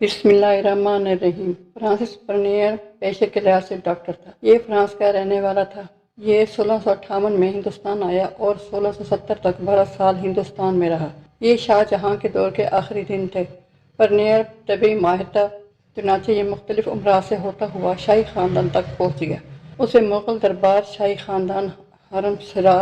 بسم اللہ الرحمن الرحیم۔ فرانسس برنیر پیشے کے لحاظ سے ڈاکٹر تھا۔ یہ فرانس کا رہنے والا تھا۔ یہ 1658 میں ہندوستان آیا اور 1670 تک 12 سال ہندوستان میں رہا۔ یہ شاہ جہاں کے دور کے آخری دن تھے۔ برنیر طبی ماہر تھا، چنانچہ یہ مختلف امراض سے ہوتا ہوا شاہی خاندان تک پہنچ گیا۔ اسے مغل دربار، شاہی خاندان، حرم سرا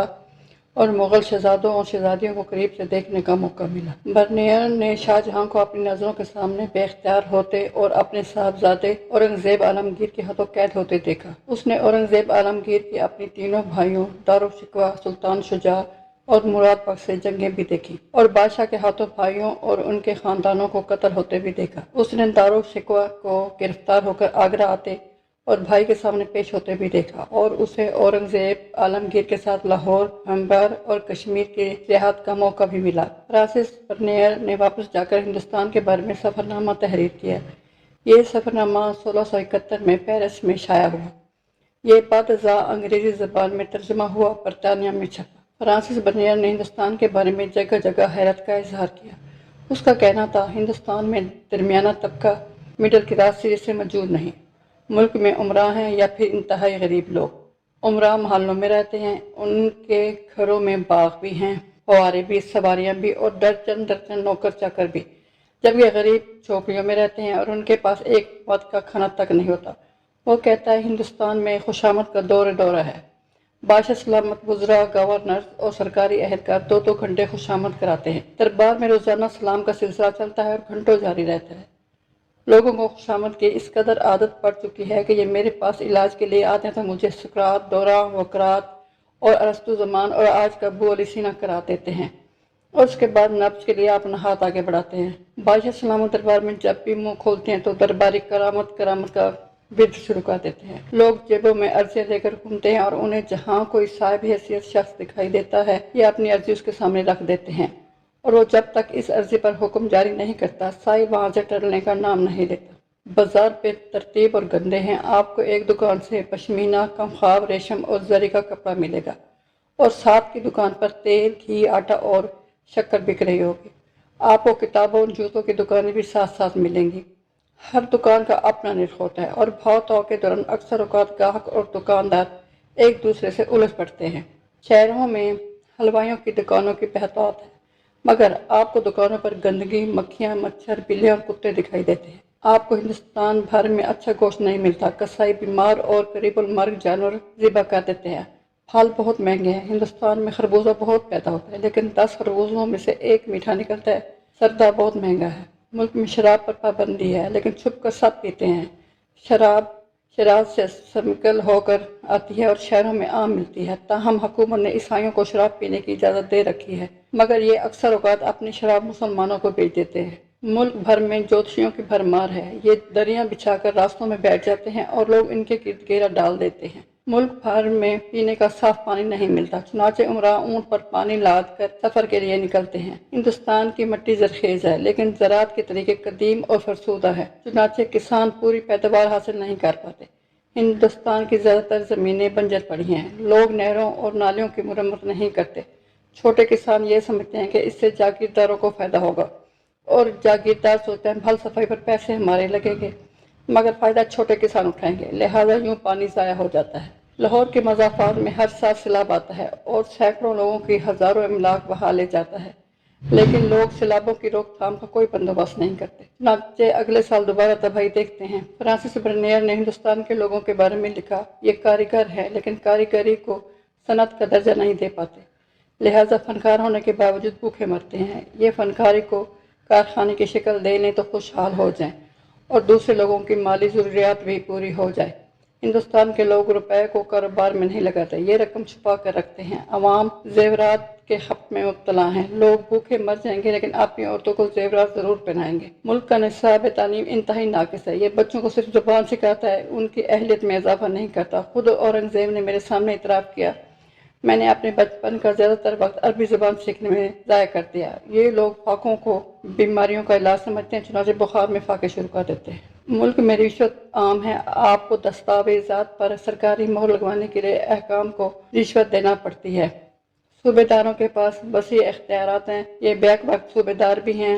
اور مغل شہزادوں اور شہزادیوں کو قریب سے دیکھنے کا موقع ملا۔ برنیر نے شاہ جہاں کو اپنی نظروں کے سامنے بے اختیار ہوتے اور اپنے صاحبزادے اورنگزیب عالمگیر کے ہاتھوں قید ہوتے دیکھا۔ اس نے اورنگزیب عالمگیر کی اپنی تینوں بھائیوں دارالشکوہ، سلطان شجاع اور مراد بخش سے جنگیں بھی دیکھی اور بادشاہ کے ہاتھوں بھائیوں اور ان کے خاندانوں کو قتل ہوتے بھی دیکھا۔ اس نے دارالشکوہ کو گرفتار ہو کر آگرہ آتے اور بھائی کے سامنے پیش ہوتے بھی دیکھا اور اسے اورنگزیب عالمگیر کے ساتھ لاہور، امبر اور کشمیر کی سیاحت کا موقع بھی ملا۔ فرانسس برنیر نے واپس جا کر ہندوستان کے بارے میں سفرنامہ تحریر کیا۔ یہ سفرنامہ 1671 میں پیرس میں شائع ہوا۔ یہ بعد ازاں انگریزی زبان میں ترجمہ ہوا برطانیہ میں چھپا۔ فرانسس برنیر نے ہندوستان کے بارے میں جگہ جگہ حیرت کا اظہار کیا۔ اس کا کہنا تھا، ہندوستان میں درمیانہ طبقہ، مڈل کلاس سرے سے موجود نہیں۔ ملک میں عمرا ہیں یا پھر انتہائی غریب لوگ۔ عمرا محلوں میں رہتے ہیں، ان کے گھروں میں باغ بھی ہیں، فوارے بھی، سواریاں بھی اور درجن درجن نوکر چاکر بھی، جبکہ غریب جھوپڑیوں میں رہتے ہیں اور ان کے پاس ایک وقت کا کھانا تک نہیں ہوتا۔ وہ کہتا ہے، ہندوستان میں خوشامد کا دورہ ہے۔ بادشاہ سلامت، وزراء، گورنرز اور سرکاری اہلکار 2 گھنٹے خوشامد کراتے ہیں۔ دربار میں روزانہ سلام کا سلسلہ چلتا ہے اور گھنٹوں جاری رہتا ہے۔ لوگوں کو خوشامد کی اس قدر عادت پڑ چکی ہے کہ یہ میرے پاس علاج کے لیے آتے ہیں تو مجھے سکرات، دورہ، وکرات اور ارسطو زمان اور آج کا ابو علی سینا کرا دیتے ہیں اور اس کے بعد نبض کے لیے اپنا ہاتھ آگے بڑھاتے ہیں۔ بادشاہ سلامت دربار میں جب بھی منہ کھولتے ہیں تو درباری کرامت کا ورد شروع کر دیتے ہیں۔ لوگ جیبوں میں عرضیاں لے کر گھومتے ہیں اور انہیں جہاں کوئی صاحب حیثیت شخص دکھائی دیتا ہے یہ اپنی عرضی اس کے سامنے رکھ دیتے ہیں اور وہ جب تک اس عرضی پر حکم جاری نہیں کرتا سائی وہاں سے ٹلنے کا نام نہیں لیتا۔ بازار بے ترتیب اور گندے ہیں۔ آپ کو ایک دکان سے پشمینہ، کمخواب، ریشم اور زری کا کپڑا ملے گا اور ساتھ کی دکان پر تیل، گھی، آٹا اور شکر بک رہی ہوگی۔ آپ کو کتابوں اور جوتوں کی دکانیں بھی ساتھ ساتھ ملیں گی۔ ہر دکان کا اپنا نرخ ہوتا ہے اور بھاؤ تاؤ کے دوران اکثر اوقات گاہک اور دکاندار ایک دوسرے سے الجھ پڑتے ہیں۔ شہروں میں حلوائیوں کی دکانوں کی بہتات ہے، مگر آپ کو دکانوں پر گندگی، مکھیاں، مچھر، بلیاں اور کتے دکھائی دیتے ہیں۔ آپ کو ہندوستان بھر میں اچھا گوشت نہیں ملتا۔ کسائی بیمار اور قریب المرگ جانور ذبح کر دیتے ہیں۔ پھل بہت مہنگے ہیں۔ ہندوستان میں خربوزہ بہت پیدا ہوتا ہے لیکن 10 خربوزوں میں سے ایک میٹھا نکلتا ہے۔ سردا بہت مہنگا ہے۔ ملک میں شراب پر پابندی ہے لیکن چھپ کر سب پیتے ہیں۔ شراب شیراز سے سمگل ہو کر آتی ہے اور شہروں میں عام ملتی ہے، تاہم حکومت نے عیسائیوں کو شراب پینے کی اجازت دے رکھی ہے، مگر یہ اکثر اوقات اپنی شراب مسلمانوں کو بیچ دیتے ہیں۔ ملک بھر میں جوتشیوں کی بھرمار ہے۔ یہ دریاں بچھا کر راستوں میں بیٹھ جاتے ہیں اور لوگ ان کے گرد گھیرا ڈال دیتے ہیں۔ ملک بھر میں پینے کا صاف پانی نہیں ملتا، چنانچہ عمراء اونٹ پر پانی لاد کر سفر کے لیے نکلتے ہیں۔ ہندوستان کی مٹی زرخیز ہے لیکن زراعت کے طریقے قدیم اور فرسودہ ہے، چنانچہ کسان پوری پیداوار حاصل نہیں کر پاتے۔ ہندوستان کی زیادہ تر زمینیں بنجر پڑی ہیں۔ لوگ نہروں اور نالیوں کی مرمت نہیں کرتے۔ چھوٹے کسان یہ سمجھتے ہیں کہ اس سے جاگیرداروں کو فائدہ ہوگا اور جاگیردار سوچتے ہیں پھل صفائی پر پیسے ہمارے لگیں گے، مگر فائدہ چھوٹے کسان اٹھائیں گے، لہٰذا یوں پانی ضائع ہو جاتا ہے۔ لاہور کے مضافات میں ہر سال سیلاب آتا ہے اور سینکڑوں لوگوں کی ہزاروں املاک بہا لے جاتا ہے، لیکن لوگ سیلابوں کی روک تھام کا کوئی بندوبست نہیں کرتے، چنانچہ اگلے سال دوبارہ تباہی دیکھتے ہیں۔ فرانسس برنیر نے ہندوستان کے لوگوں کے بارے میں لکھا، یہ کاریگر ہیں لیکن کاریگری کو صنعت کا درجہ نہیں دے پاتے، لہٰذا فنکار ہونے کے باوجود بھوکے مرتے ہیں۔ یہ فنکاری کو کارخانے کی شکل دے لیں تو خوشحال ہو جائیں اور دوسرے لوگوں کی مالی ضروریات بھی پوری ہو جائے۔ ہندوستان کے لوگ روپے کو کاروبار میں نہیں لگاتے، یہ رقم چھپا کر رکھتے ہیں۔ عوام زیورات کے خپت میں مبتلا ہیں۔ لوگ بھوکے مر جائیں گے لیکن اپنی عورتوں کو زیورات ضرور پہنائیں گے۔ ملک کا نصاب تعلیم انتہائی ناقص ہے، یہ بچوں کو صرف زبان سکھاتا ہے، ان کی اہلیت میں اضافہ نہیں کرتا۔ خود اورنگزیب نے میرے سامنے اعتراف کیا، میں نے اپنے بچپن کا زیادہ تر وقت عربی زبان سیکھنے میں ضائع کر دیا۔ یہ لوگ فاقوں کو بیماریوں کا علاج سمجھتے ہیں، چنانچہ بخار میں فاقے شروع کر دیتے ہیں۔ ملک میں رشوت عام ہے، آپ کو دستاویزات پر سرکاری مہر لگوانے کے لیے حکام کو رشوت دینا پڑتی ہے۔ صوبے داروں کے پاس وسیع اختیارات ہیں، یہ بیک وقت صوبے دار بھی ہیں،